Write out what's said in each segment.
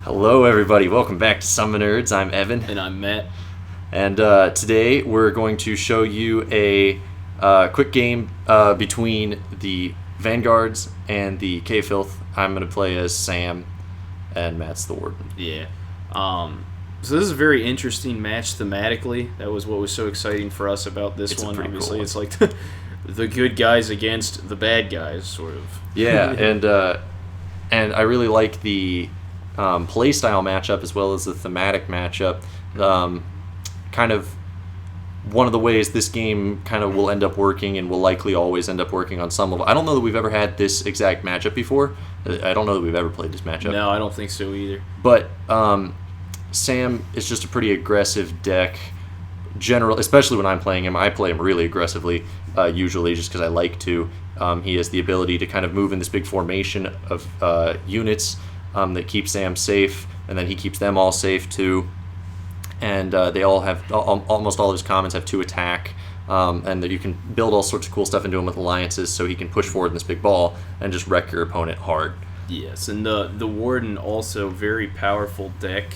Hello, everybody. Welcome back to SummoNerds. I'm Evan. And I'm Matt. And today we're going to show you a quick game between the Vanguards and the K-Filth. I'm going to play as Sam, and Matt's the Warden. Yeah. So this is a very interesting match thematically. That was what was so exciting for us about this one. Obviously, cool it's like the good guys against the bad guys, sort of. Yeah, and I really like the play style matchup as well as the thematic matchup. Kind of one of the ways this game kind of will end up working and will likely always end up working on some level. I don't know that we've ever had this exact matchup before. I don't know that we've ever played this matchup. No, I don't think so either. But Sam is just a pretty aggressive deck. Especially when I'm playing him, I play him really aggressively, usually just because I like to. He has the ability to kind of move in this big formation of units that keep Sam safe, and then he keeps them all safe too. And they all have, almost all of his commons have 2 attack, and that you can build all sorts of cool stuff into him with alliances, so he can push forward in this big ball and just wreck your opponent hard. Yes, and the Warden also very powerful deck.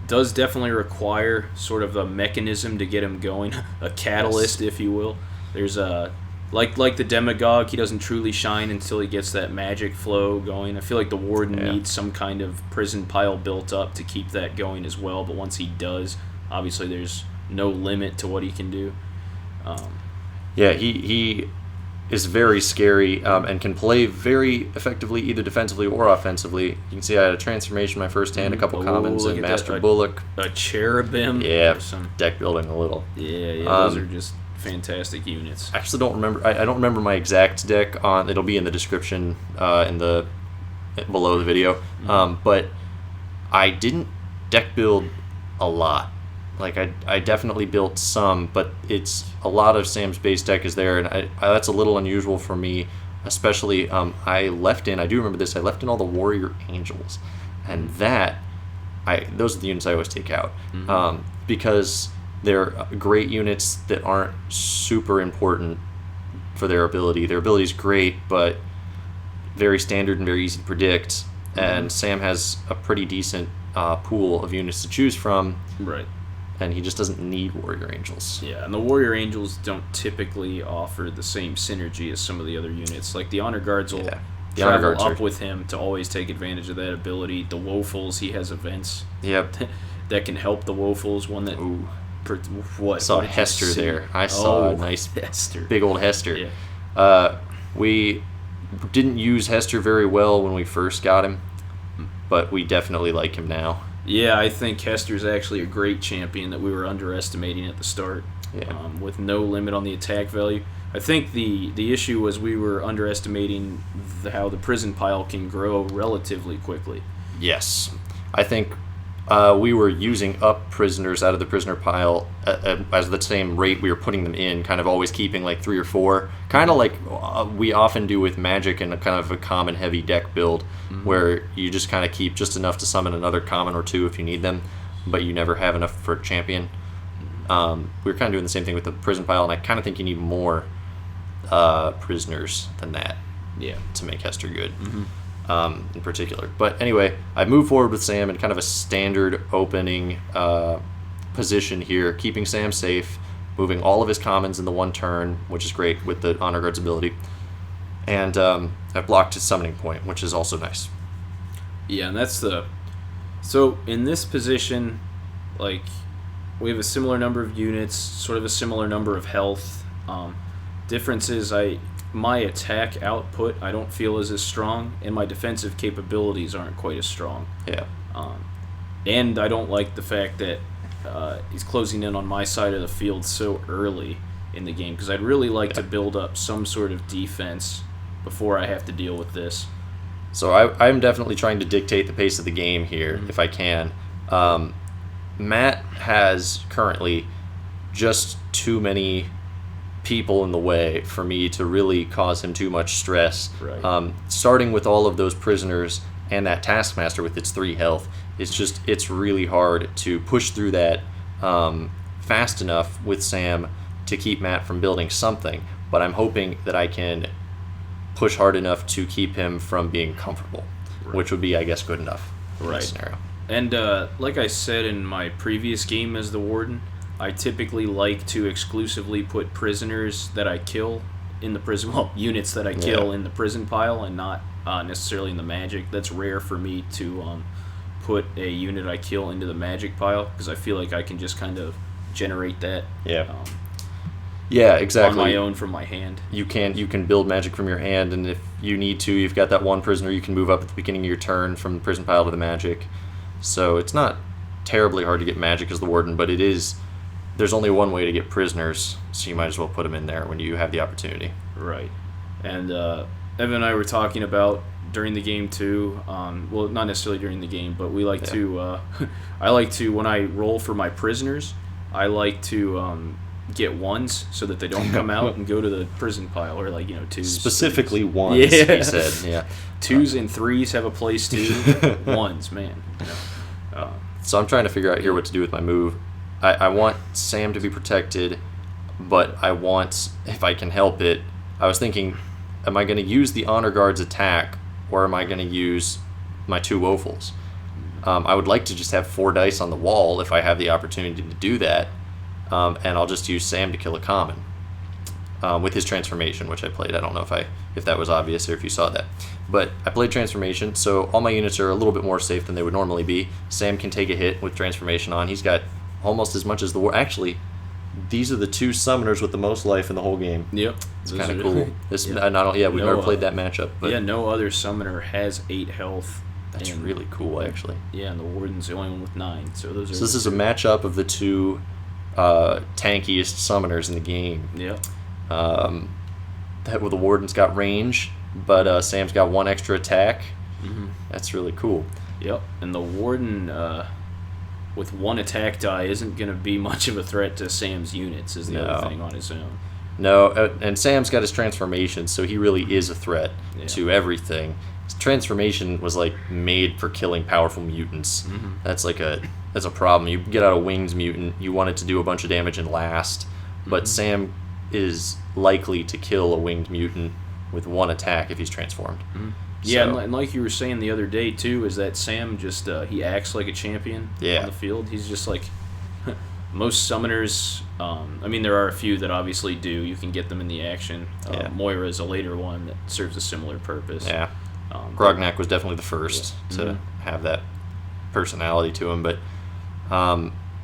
Does definitely require sort of a mechanism to get him going, a catalyst, if you will. There's a like the Demagogue, he doesn't truly shine until he gets that magic flow going. I feel like the Warden needs some kind of prison pile built up to keep that going as well. But once he does, obviously there's no limit to what he can do. He is very scary and can play very effectively either defensively or offensively. You can see I had a transformation in my first hand, a couple commons, and Master Bullock. A Cherubim. Yeah, some deck building a little. Yeah, those are just fantastic units. I actually don't remember. I don't remember my exact deck. It'll be in the description below the video. But I didn't deck build a lot. Like I definitely built some, but it's a lot of Sam's base deck is there, and that's a little unusual for me. Especially I do remember this. I left in all the Warrior Angels, and those are the units I always take out because they're great units that aren't super important for their ability. Their ability is great, but very standard and very easy to predict. And Sam has a pretty decent pool of units to choose from. Right. And he just doesn't need Warrior Angels. Yeah, and the Warrior Angels don't typically offer the same synergy as some of the other units. Like the Honor Guards will travel up with him to always take advantage of that ability. The Woefuls, he has events that can help the Woefuls. One that... Ooh. What? I saw Hester there. I saw a nice Hester. Big old Hester. Yeah. We didn't use Hester very well when we first got him, but we definitely like him now. Yeah, I think Hester's actually a great champion that we were underestimating at the start. Yeah. With no limit on the attack value. I think the issue was we were underestimating how the prison pile can grow relatively quickly. Yes. I think we were using up prisoners out of the prisoner pile as the same rate we were putting them in, kind of always keeping like 3 or 4, kind of like we often do with Magic and a kind of a common heavy deck build, where you just kind of keep just enough to summon another common or 2 if you need them, but you never have enough for a champion. We were kind of doing the same thing with the prison pile, and I kind of think you need more prisoners than that to make Hester good. In particular. But anyway, I moved forward with Sam in kind of a standard opening position here, keeping Sam safe, moving all of his commons in the one turn, which is great with the Honor Guard's ability. And I've blocked his summoning point, which is also nice. Yeah, and that's so in this position, like, we have a similar number of units, sort of a similar number of health. Difference is my attack output I don't feel is as strong, and my defensive capabilities aren't quite as strong. Yeah. And I don't like the fact that he's closing in on my side of the field so early in the game, because I'd really like to build up some sort of defense before I have to deal with this. So I'm definitely trying to dictate the pace of the game here, if I can. Matt has currently just too many people in the way for me to really cause him too much stress. Right. Starting with all of those prisoners and that Taskmaster with its 3 health, it's really hard to push through that fast enough with Sam to keep Matt from building something. But I'm hoping that I can push hard enough to keep him from being comfortable, which would be, I guess, good enough. in this scenario. And like I said in my previous game as the Warden, I typically like to exclusively put prisoners that I kill in the prison, units that I kill in the prison pile and not necessarily in the magic. That's rare for me to put a unit I kill into the magic pile because I feel like I can just kind of generate that. Yeah, exactly. On my own from my hand. You can build magic from your hand, and if you need to, you've got that one prisoner you can move up at the beginning of your turn from the prison pile to the magic. So it's not terribly hard to get magic as the Warden, but it is. There's only one way to get prisoners, so you might as well put them in there when you have the opportunity. Right. And Evan and I were talking about during the game too. Well, not necessarily during the game, but we like to. I like to, when I roll for my prisoners, I like to get ones so that they don't come out and go to the prison pile, or twos. Specifically ones, he said. Yeah. Twos and threes have a place too. Ones, man. So I'm trying to figure out here what to do with my move. I want Sam to be protected, but I want, if I can help it, I was thinking, am I going to use the Honor Guard's attack, or am I going to use my 2 Woefuls? I would like to just have 4 dice on the wall if I have the opportunity to do that, and I'll just use Sam to kill a common with his transformation, which I played. I don't know if that was obvious or if you saw that. But I played transformation, so all my units are a little bit more safe than they would normally be. Sam can take a hit with transformation on. He's got almost as much as the war. Actually, these are the 2 summoners with the most life in the whole game. Yep, it's kind of cool. We've never played that matchup. But no other summoner has 8 health. That's really cool, actually. Yeah, and the Warden's the only one with 9. So those are. So this is a matchup of the 2 tankiest summoners in the game. Yep. The Warden's got range, but Sam's got 1 extra attack. Mm-hmm. That's really cool. Yep, and the Warden. With 1 attack die isn't going to be much of a threat to Sam's units, is the other thing on his own. No, and Sam's got his transformation, so he really is a threat to everything. His transformation was made for killing powerful mutants. Mm-hmm. That's a problem. You get out a winged mutant, you want it to do a bunch of damage and last, but Sam is likely to kill a winged mutant with 1 attack if he's transformed. Mm-hmm. Yeah, and like you were saying the other day, too, is that Sam just, he acts like a champion on the field. He's just like, most summoners, there are a few that obviously do. You can get them in the action. Moira is a later one that serves a similar purpose. Yeah. Grognak was definitely the first to have that personality to him, but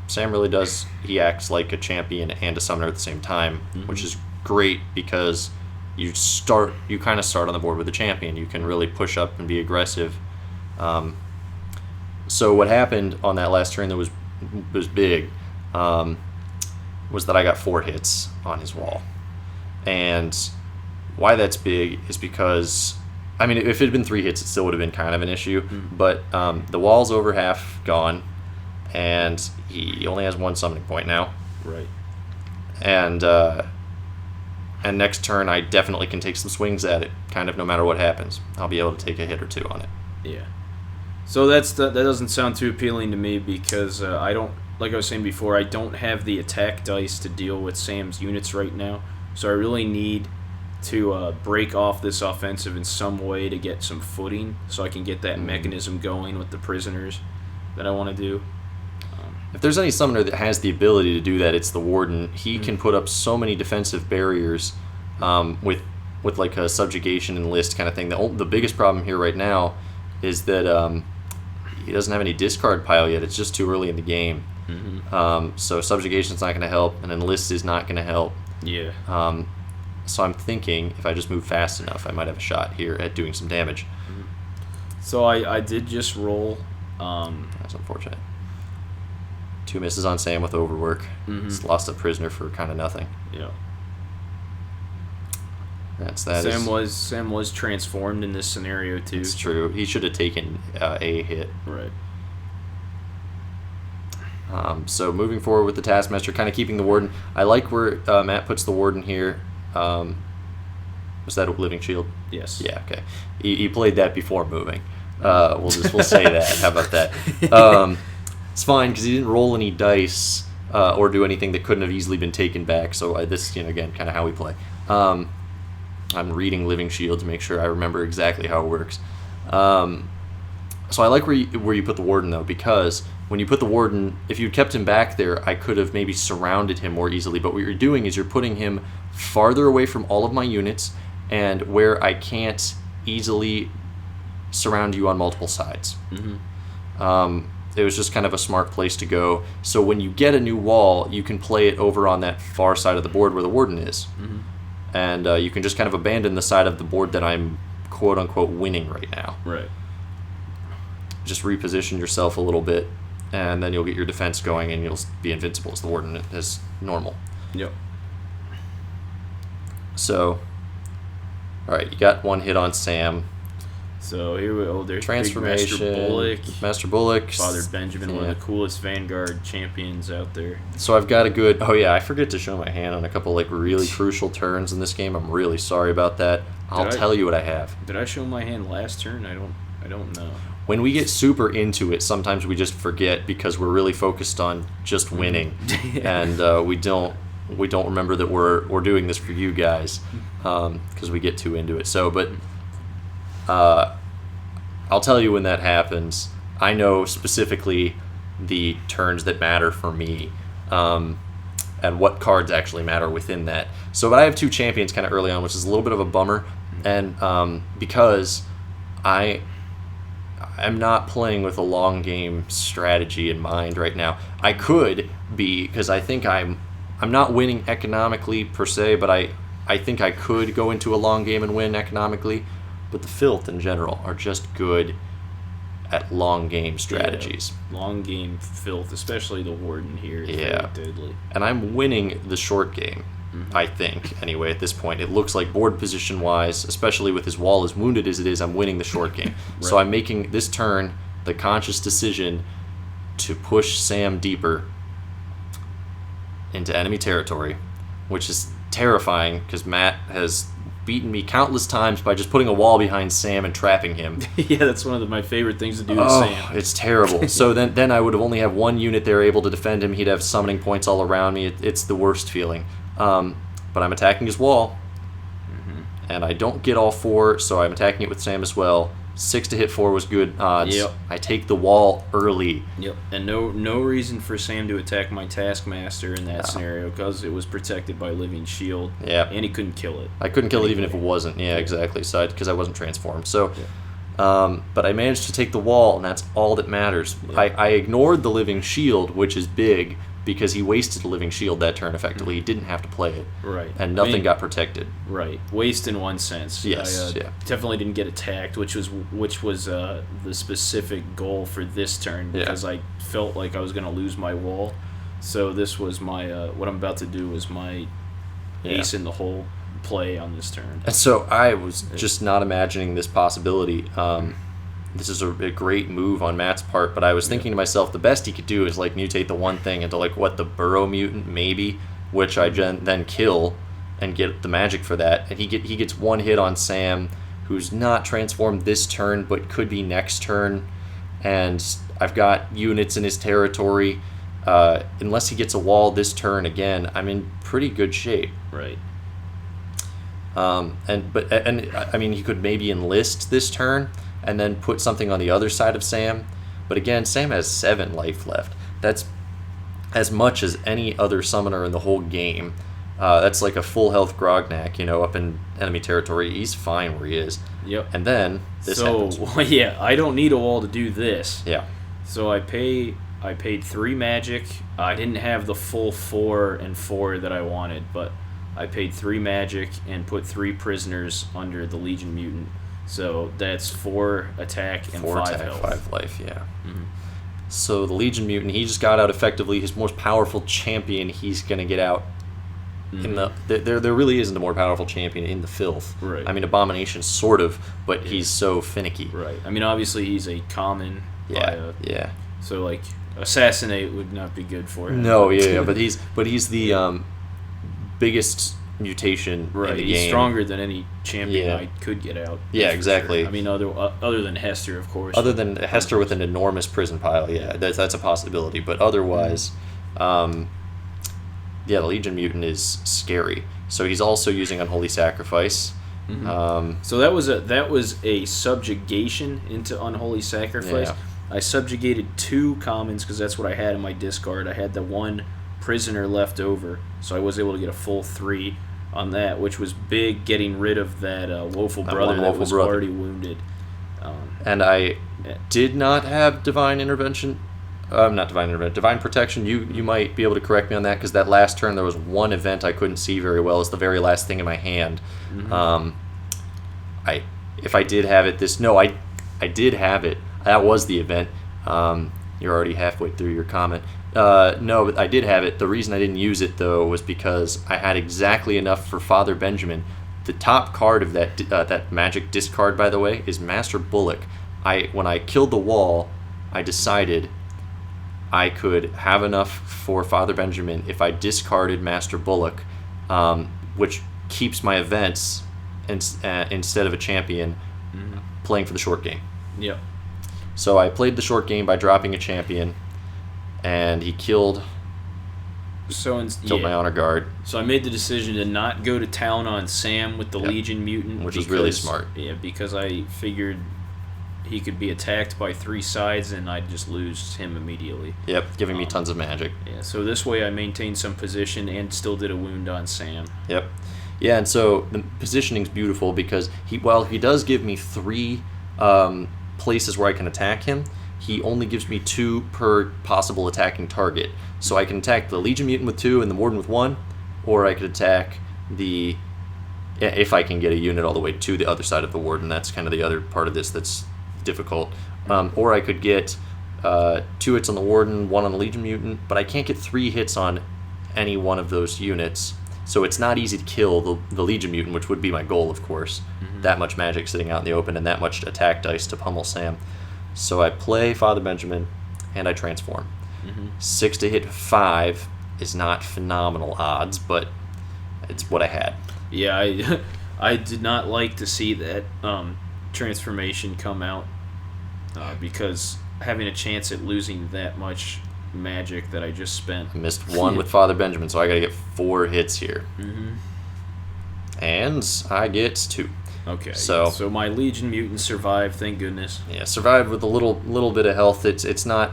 Sam really does, he acts like a champion and a summoner at the same time, which is great because you kind of start on the board with a champion. You can really push up and be aggressive. So what happened on that last turn that was big was that I got 4 hits on his wall. And why that's big is because, if it had been 3 hits, it still would have been kind of an issue. Mm-hmm. But the wall's over half gone, and he only has 1 summoning point now. Right. And next turn, I definitely can take some swings at it, kind of no matter what happens. I'll be able to take a hit or 2 on it. Yeah. So that doesn't sound too appealing to me because I don't, like I was saying before, I don't have the attack dice to deal with Sam's units right now. So I really need to break off this offensive in some way to get some footing so I can get that mechanism going with the prisoners that I want to do. If there's any summoner that has the ability to do that, it's the Warden. He can put up so many defensive barriers with a subjugation and list kind of thing. The biggest problem here right now is that he doesn't have any discard pile yet. It's just too early in the game. Mm-hmm. So subjugation's not going to help, and enlist is not going to help. Yeah. So I'm thinking if I just move fast enough, I might have a shot here at doing some damage. Mm-hmm. So I did just roll. That's unfortunate. 2 misses on Sam with overwork. Mm-hmm. He's lost a prisoner for kind of nothing. Yeah. Sam was transformed in this scenario too. It's true. He should have taken a hit. Right. So moving forward with the Taskmaster, kind of keeping the Warden. I like where Matt puts the Warden here. Was that a living shield? Yes. Yeah. Okay. He played that before moving. We'll say that. How about that? It's fine because he didn't roll any dice or do anything that couldn't have easily been taken back. So this, again, kind of how we play. I'm reading Living Shield to make sure I remember exactly how it works. So I like where you put the Warden, though, because when you put the Warden, if you kept him back there, I could have maybe surrounded him more easily. But what you're doing is you're putting him farther away from all of my units, and where I can't easily surround you on multiple sides. It was just kind of a smart place to go. So when you get a new wall, you can play it over on that far side of the board where the Warden is. And you can just kind of abandon the side of the board that I'm quote-unquote winning right now. Right. Just reposition yourself a little bit, and then you'll get your defense going, and you'll be invincible as the Warden is normal. Yep. So, all right, you got one hit on Sam. So here we go. There's Transformation. Big Master Bullock. Master Bullock. Father Benjamin, one of the coolest Vanguard champions out there. So I've got a good... Oh, yeah, I forget to show my hand on a couple really crucial turns in this game. I'm really sorry about that. I'll tell you what I have. Did I show my hand last turn? I don't know. When we get super into it, sometimes we just forget because we're really focused on just winning, and we don't remember that we're doing this for you guys because we get too into it. So, but I'll tell you when that happens. I know specifically the turns that matter for me, and what cards actually matter within that. So, but I have two champions kind of early on, which is a little bit of a bummer, and because I'm not playing with a long game strategy in mind right now. I could be, because I think I'm not winning economically per se, but I think I could go into a long game and win economically. But the Filth in general are just good at long game strategies. Yeah, long game Filth, especially the Warden here, is very deadly. And I'm winning the short game. I think, anyway, at this point. It looks like board position-wise, especially with his wall as wounded as it is, I'm winning the short game. Right. So I'm making this turn the conscious decision to push Sam deeper into enemy territory, which is terrifying because Matt has beaten me countless times by just putting a wall behind Sam and trapping him. Yeah, that's one of my favorite things to do to Sam. It's terrible. So then I would have only have one unit there able to defend him. He'd have summoning points all around me. It's the worst feeling. But I'm attacking his wall, and I don't get all four, so I'm attacking it with Sam as well. 6 to hit 4 was good odds. Yep. I take the wall early. Yep. And no reason for Sam to attack my Taskmaster in that scenario because it was protected by Living Shield. Yeah. And he couldn't kill it. I couldn't kill it even if it wasn't. Yeah, exactly. So because I wasn't transformed. So, but I managed to take the wall, and that's all that matters. Yep. I ignored the Living Shield, which is big, because he wasted a Living Shield that turn effectively. He didn't have to play it. Right. And nothing got protected. Right. Waste in one sense. Yes. Definitely didn't get attacked, which was the specific goal for this turn, because I felt like I was going to lose my wall. So this was my what I'm about to do was my ace in the hole play on this turn. And so I was just not imagining this possibility. This is a great move on Matt's part, but I was thinking to myself, the best he could do is like mutate the one thing into like the Burrow mutant maybe, which I then kill and get the magic for that, and he gets one hit on Sam, who's not transformed this turn but could be next turn, and I've got units in his territory. Unless he gets a wall this turn again, I'm in pretty good shape. Right. And I mean, he could maybe enlist this turn and then put something on the other side of Sam. But again, Sam has 7 life left. That's as much as any other summoner in the whole game. That's like a full health Grognak, up in enemy territory. He's fine where he is. Yep. And then this happens. Yeah, I don't need a wall to do this. Yeah. So I paid 3 magic. I didn't have the full 4 and 4 that I wanted, but I paid 3 magic and put 3 prisoners under the Legion Mutant. So that's 4 attack and 5 health. 5 life, yeah. Mm-hmm. So the Legion Mutant, he just got out effectively. His most powerful champion, he's going to get out. Mm-hmm. There really isn't a more powerful champion in the Filth. Right. I mean, Abomination sort of, but he's so finicky. Right. I mean, obviously he's a common. Yeah. So like Assassinate would not be good for him. No, but he's the biggest mutation in the game. He's stronger than any champion I could get out. Yeah, exactly. Sure. I mean, other than Hester, of course. Other than Hester with an enormous prison pile, that's a possibility. But otherwise, the Legion Mutant is scary. So he's also using Unholy Sacrifice, So that was a subjugation into Unholy Sacrifice. Yeah. I subjugated 2 commons because that's what I had in my discard. I had the 1 prisoner left over, so I was able to get a full 3 on that, which was big, getting rid of that Woeful brother that was already wounded. And I did not have Divine Intervention. Not Divine Intervention. Divine Protection. You might be able to correct me on that, because that last turn there was one event I couldn't see very well. It's the very last thing in my hand. If I did have it, I did have it. That was the event. You're already halfway through your comment. No, but I did have it. The reason I didn't use it, though, was because I had exactly enough for Father Benjamin. The top card of that magic discard, by the way, is Master Bullock. When I killed the wall, I decided I could have enough for Father Benjamin if I discarded Master Bullock, which keeps my events instead of a champion playing for the short game. Yep. So I played the short game by dropping a champion, and he killed my honor guard. So I made the decision to not go to town on Sam with the Legion Mutant. Which was really smart. Yeah, because I figured he could be attacked by 3 sides and I'd just lose him immediately. Yep, giving me tons of magic. Yeah, so this way I maintained some position and still did a wound on Sam. Yep. Yeah, and so the positioning's beautiful because he does give me 3 places where I can attack him, he only gives me 2 per possible attacking target. So I can attack the Legion Mutant with 2 and the Warden with 1, or I could attack if I can get a unit all the way to the other side of the Warden. That's kind of the other part of this that's difficult. Or I could get 2 hits on the Warden, 1 on the Legion Mutant, but I can't get 3 hits on any one of those units. So it's not easy to kill the Legion Mutant, which would be my goal, of course. That much magic sitting out in the open and that much attack dice to pummel Sam. So I play Father Benjamin, and I transform. 6 to hit 5 is not phenomenal odds, but it's what I had. Yeah, I did not like to see that transformation come out because having a chance at losing that much magic that I just spent. I missed 1 with Father Benjamin, so I got to get 4 hits here. And I get 2. Okay, so my Legion Mutant survived, thank goodness. Yeah, survived with a little bit of health. It's not.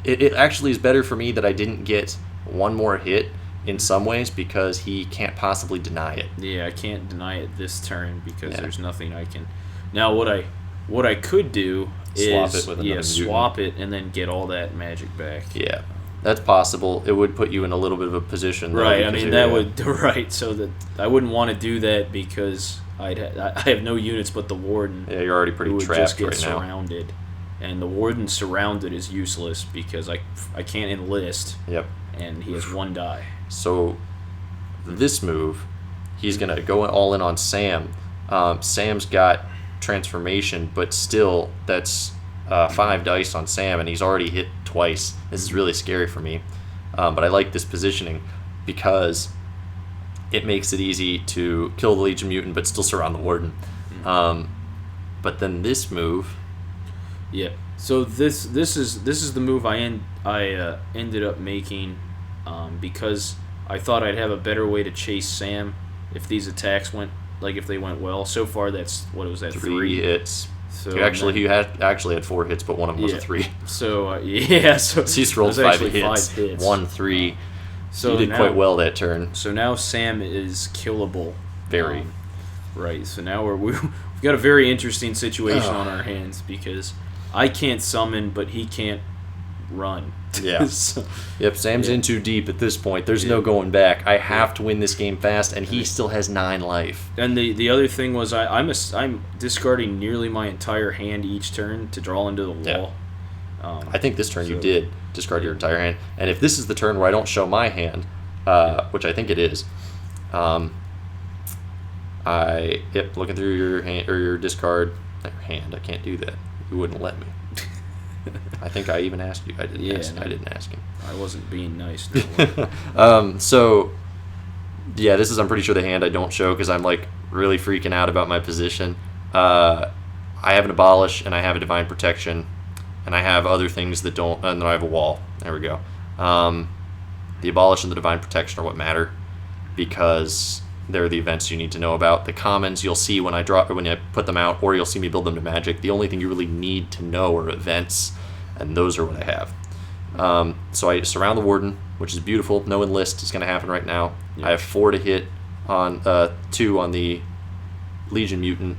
It actually is better for me that I didn't get 1 more hit in some ways because he can't possibly deny it. Yeah, I can't deny it this turn because there's nothing I can. Now what I could do swap is it with another swap it and then get all that magic back. Yeah. That's possible. It would put you in a little bit of a position, though, right? I mean, that would so that I wouldn't want to do that because I have no units but the Warden. Yeah, you're already pretty trapped right now. Just get surrounded, and the Warden surrounded is useless because I can't enlist. Yep. And he has 1 die. So this move, he's gonna go all in on Sam. Sam's got transformation, but still that's 5 dice on Sam, and he's already hit twice. This is really scary for me, but I like this positioning because it makes it easy to kill the Legion Mutant but still surround the Warden. But then this move, so this is the move I ended up making because I thought I'd have a better way to chase Sam if these attacks went well. So far that's what was that 3 hits. So he actually had 4 hits, but one of them was a 3. So so he's rolled 5 hits, 1 3. So he did quite well that turn. So now Sam is killable. Very. Right. So now we've got a very interesting situation on our hands because I can't summon, but he can't run. Yeah. Yep. Sam's in too deep at this point. There's no going back. I have to win this game fast, and he still has 9 life. And the other thing was I'm discarding nearly my entire hand each turn to draw into the wall. I think this turn you did discard your entire hand, and if this is the turn where I don't show my hand, which I think it is, looking through your hand or your discard, not your hand. I can't do that. You wouldn't let me. I think I even asked you. I didn't ask him. I wasn't being nice. So, yeah, this is, I'm pretty sure, the hand I don't show because I'm, really freaking out about my position. I have an Abolish, and I have a Divine Protection, and I have other things that don't, and then I have a wall. There we go. The Abolish and the Divine Protection are what matter because they're the events you need to know about. The commons you'll see when I put them out, or you'll see me build them to Magic. The only thing you really need to know are events, and those are what I have. So I surround the Warden, which is beautiful. No enlist is going to happen right now. I have 4 to hit on 2 on the Legion Mutant,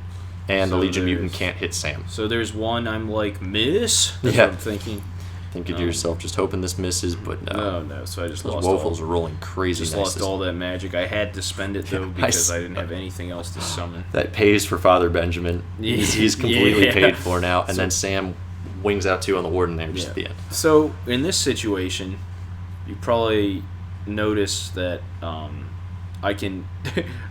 and the Legion Mutant can't hit Sam. So there's one I'm like, miss? That's what I'm thinking. Thinking to yourself, just hoping this misses, but no. No, so I just Those lost Woeful's are rolling crazy. Just lost all that magic. I had to spend it, though, because I didn't have anything else to summon. That pays for Father Benjamin. He's completely paid for now, and then Sam wings out 2 on the Warden there just at the end. So, in this situation, you probably notice that I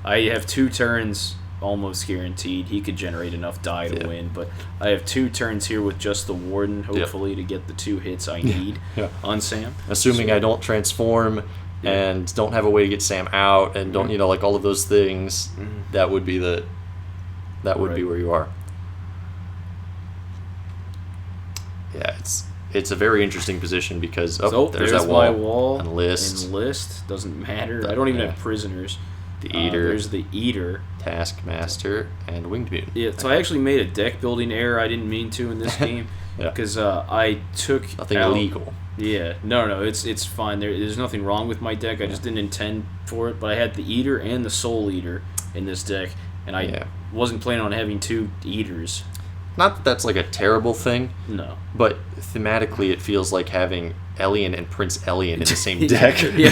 have 2 turns almost guaranteed. He could generate enough die to win, but I have 2 turns here with just the Warden, hopefully, to get the 2 hits I need on Sam. Assuming I don't transform and don't have a way to get Sam out and don't, like all of those things, that would be be where you are. Yeah, it's a very interesting position because there's that wall. My wall. Enlist doesn't matter. I don't even have prisoners. The Eater. There's the Eater. Taskmaster and Winged Mutant. Yeah, so I actually made a deck building error I didn't mean to in this game because I took nothing illegal. Yeah, no, it's fine. There's nothing wrong with my deck. I just didn't intend for it, but I had the Eater and the Soul Eater in this deck, and I wasn't planning on having 2 Eaters. Not that that's like a terrible thing. No. But thematically, it feels like having Elian and Prince Elian in the same deck. It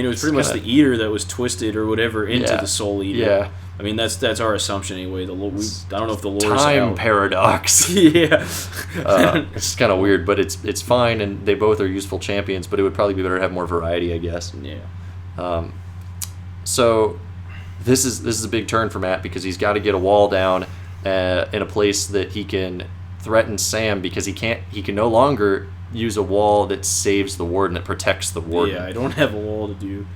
was pretty much the Eater that was twisted or whatever into the Soul Eater. Yeah. I mean, that's our assumption anyway. I don't know if the lore's time out. Paradox. It's kind of weird, but it's fine, and they both are useful champions. But it would probably be better to have more variety, I guess. Yeah. So this is a big turn for Matt because he's got to get a wall down in a place that he can threaten Sam because he can no longer use a wall that saves the Warden, that protects the Warden. Yeah, I don't have a wall to do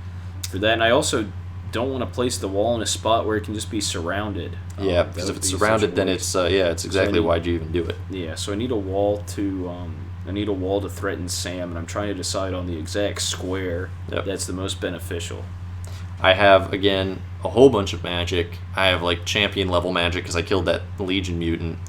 for that, and I also don't want to place the wall in a spot where it can just be surrounded. Because if it's surrounded, then it's exactly why'd you even do it. Yeah, so I need a wall to threaten Sam, and I'm trying to decide on the exact square that's the most beneficial. I have, again, a whole bunch of magic. I have, like, champion level magic because I killed that Legion Mutant.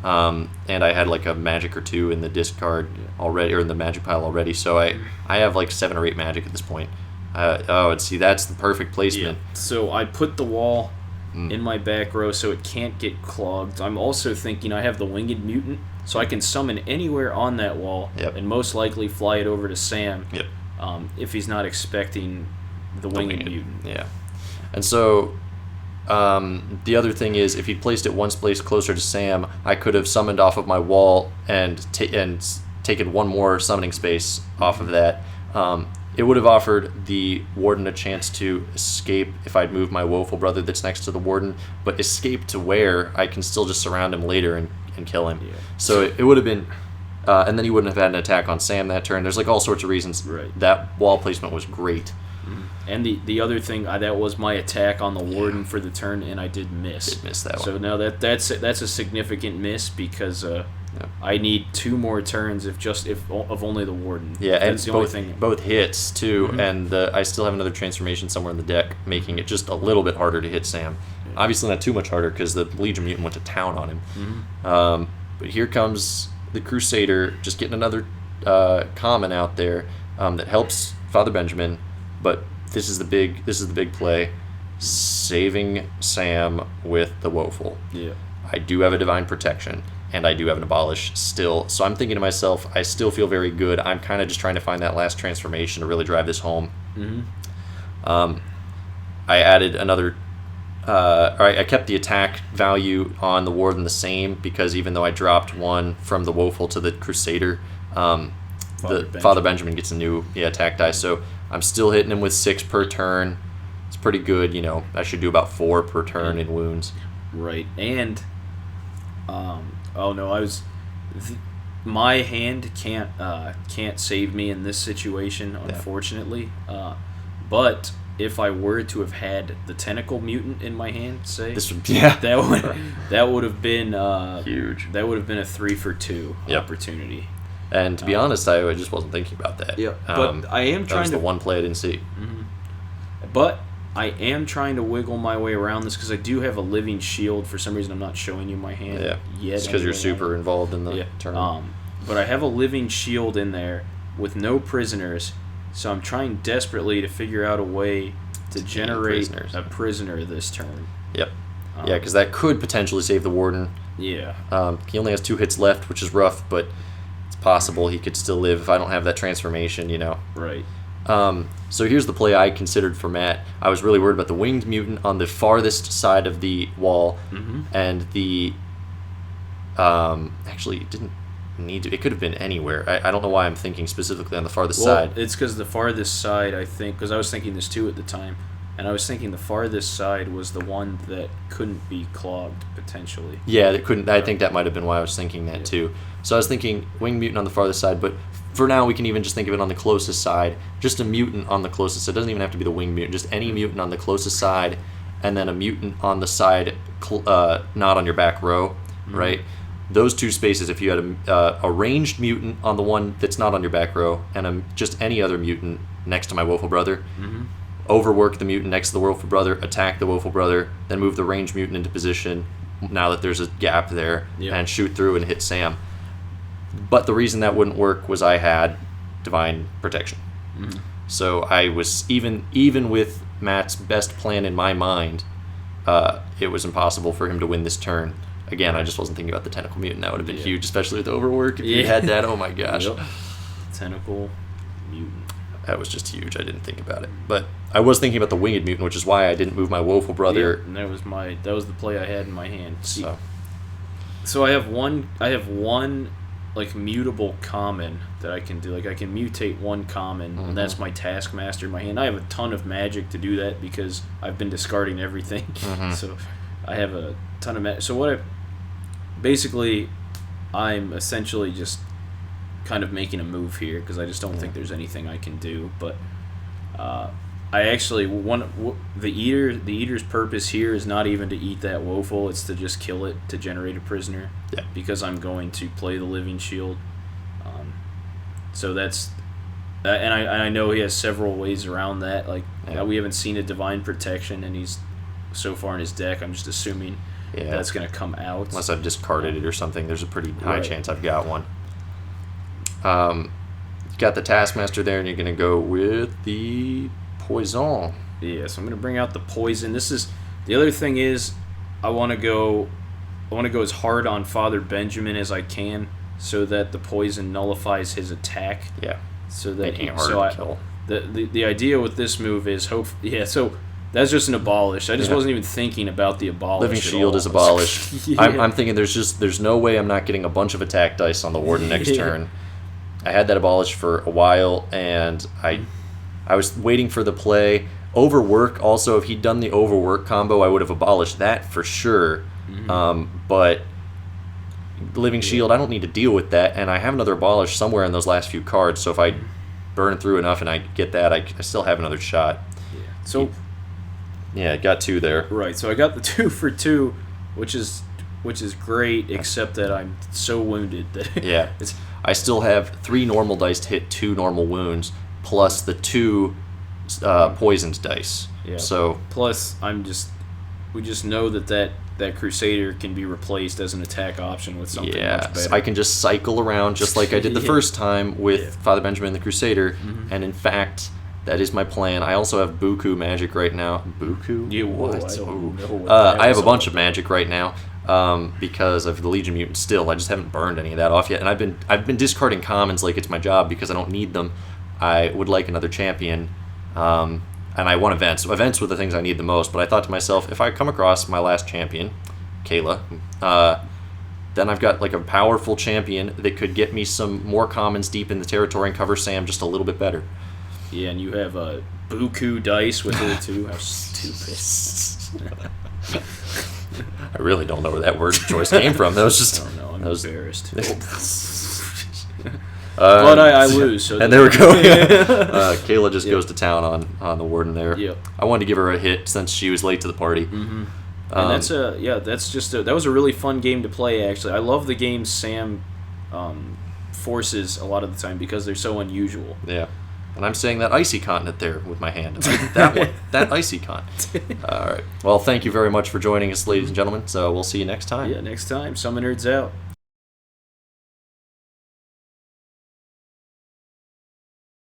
And I had, like, a magic or 2 in the discard already, or in the magic pile already. So I have, like, 7 or 8 magic at this point. And see, that's the perfect placement. Yeah. So I put the wall in my back row so it can't get clogged. I'm also thinking I have the Winged Mutant, so I can summon anywhere on that wall and most likely fly it over to Sam if he's not expecting the Winged Mutant. Yeah. And so the other thing is, if he'd placed it one place closer to Sam, I could have summoned off of my wall and taken one more summoning space off of that. It would have offered the Warden a chance to escape if I'd moved my Woeful brother that's next to the Warden, but escape to where I can still just surround him later and kill him. Yeah. So it would have been... and then he wouldn't have had an attack on Sam that turn. There's like all sorts of reasons. Right. That wall placement was great. And the other thing, that was my attack on the Warden for the turn, and I did miss. Did miss that one. So now that's a significant miss because I need 2 more turns if only the Warden. Yeah, that's and both hits too, and I still have another transformation somewhere in the deck, making it just a little bit harder to hit Sam. Yeah. Obviously not too much harder because the Legion Mutant went to town on him. But here comes the Crusader, just getting another common out there that helps Father Benjamin, but this is the big play, saving Sam with the Woeful. Yeah. I do have a Divine Protection, and I do have an Abolish still. So I'm thinking to myself, I still feel very good. I'm kind of just trying to find that last transformation to really drive this home. I added another... I kept the attack value on the Warden the same because even though I dropped 1 from the Woeful to the Crusader, Father Benjamin gets a new attack die. So I'm still hitting him with 6 per turn. It's pretty good, I should do about 4 per turn in wounds. Right, and my hand can't save me in this situation, unfortunately. But if I were to have had the Tentacle Mutant in my hand, say, that would have been huge. That would have been a 3 for 2 opportunity. And to be honest, I just wasn't thinking about that. Yeah, but I am trying that was the one play I didn't see. But I am trying to wiggle my way around this because I do have a living shield. For some reason, I'm not showing you my hand yet. It's because you're super involved in the turn. But I have a living shield in there with no prisoners, so I'm trying desperately to figure out a way to generate a prisoner this turn. Yep. Yeah, because that could potentially save the Warden. Yeah. He only has 2 hits left, which is rough, but it's possible he could still live if I don't have that transformation, Right. So here's the play I considered for Matt. I was really worried about the winged mutant on the farthest side of the wall, and the actually it didn't need to. It could have been anywhere. I don't know why I'm thinking specifically on the farthest side. It's because the farthest side, I think, because I was thinking this too at the time, and I was thinking the farthest side was the one that couldn't be clogged potentially. Yeah, it couldn't. I think that might have been why I was thinking that too. So I was thinking winged mutant on the farthest side, but for now we can even just think of it on the closest side. Just a mutant on the closest. It doesn't even have to be the winged mutant. Just any mutant on the closest side, and then a mutant on the side not on your back row, right? Those 2 spaces, if you had a ranged mutant on the one that's not on your back row, and just any other mutant next to my Woeful Brother, overwork the mutant next to the Woeful Brother, attack the Woeful Brother, then move the ranged mutant into position now that there's a gap there, and shoot through and hit Sam. But the reason that wouldn't work was I had Divine Protection. So I was, even with Matt's best plan in my mind, it was impossible for him to win this turn. Again, I just wasn't thinking about the Tentacle Mutant. That would have been huge, especially with Overwork. If you had that, oh my gosh. Tentacle Mutant. That was just huge. I didn't think about it. Like I was thinking about the Winged Mutant, which is why I didn't move my Woeful Brother. Yeah, and that was the play I had in my hand. So I have one like mutable common that I can do. Like I can mutate one common, and that's my Taskmaster in my hand. I have a ton of magic to do that because I've been discarding everything. So I have a ton of magic. So basically, I'm essentially just kind of making a move here because I just don't think there's anything I can do. But I actually the eater's purpose here is not even to eat that Woeful. It's to just kill it to generate a prisoner. Yeah. Because I'm going to play the Living Shield. So that's and I know he has several ways around that. Like we haven't seen a Divine Protection, and he's so far in his deck. I'm just assuming that's going to come out unless I've discarded it or something. There's a pretty high chance I've got one. Got the Taskmaster there, and you're going to go with the Poison. Yeah, so I'm going to bring out the Poison. This is the other thing is I want to go as hard on Father Benjamin as I can, so that the Poison nullifies his attack. Yeah. So that to kill. The idea with this move is so that's just an abolish. I just wasn't even thinking about the abolish. Living Shield is abolished. I'm thinking there's no way I'm not getting a bunch of attack dice on the Warden next turn. I had that abolished for a while, and I was waiting for the play. Overwork also, if he'd done the Overwork combo, I would have abolished that for sure. But Living Shield, I don't need to deal with that, and I have another abolish somewhere in those last few cards, so if I burn through enough and I get that, I still have another shot. Yeah. So I got 2 there. Right, so I got the 2 for 2, which is great, except that I'm so wounded that I still have 3 normal dice to hit 2 normal wounds, plus the 2 poisoned dice. Yeah. So plus we just know that Crusader can be replaced as an attack option with something much better. I can just cycle around just like I did the first time with Father Benjamin and the Crusader, and in fact, that is my plan. I also have Buku magic right now. Buku? Yeah, what? I don't know I have a bunch of magic right now because of the Legion Mutant still. I just haven't burned any of that off yet, and I've been discarding commons like it's my job because I don't need them. I would like another champion, and I want events. Events were the things I need the most, but I thought to myself, if I come across my last champion, Qayla, then I've got like a powerful champion that could get me some more commons deep in the territory and cover Sam just a little bit better. Yeah, and you have a Buku dice with it too. How stupid. I really don't know where that word choice came from. That was just... I don't know. I'm embarrassed. But I lose. So and there we go. Qayla just goes to town on the Warden there. Yep. I wanted to give her a hit since she was late to the party. Mm-hmm. And that was a really fun game to play, actually. I love the games Sam forces a lot of the time because they're so unusual. Yeah. And I'm saying that icy continent there with my hand. That one. That icy continent. All right. Well, thank you very much for joining us, ladies and gentlemen. So we'll see you next time. Yeah, next time. SummoNerds out.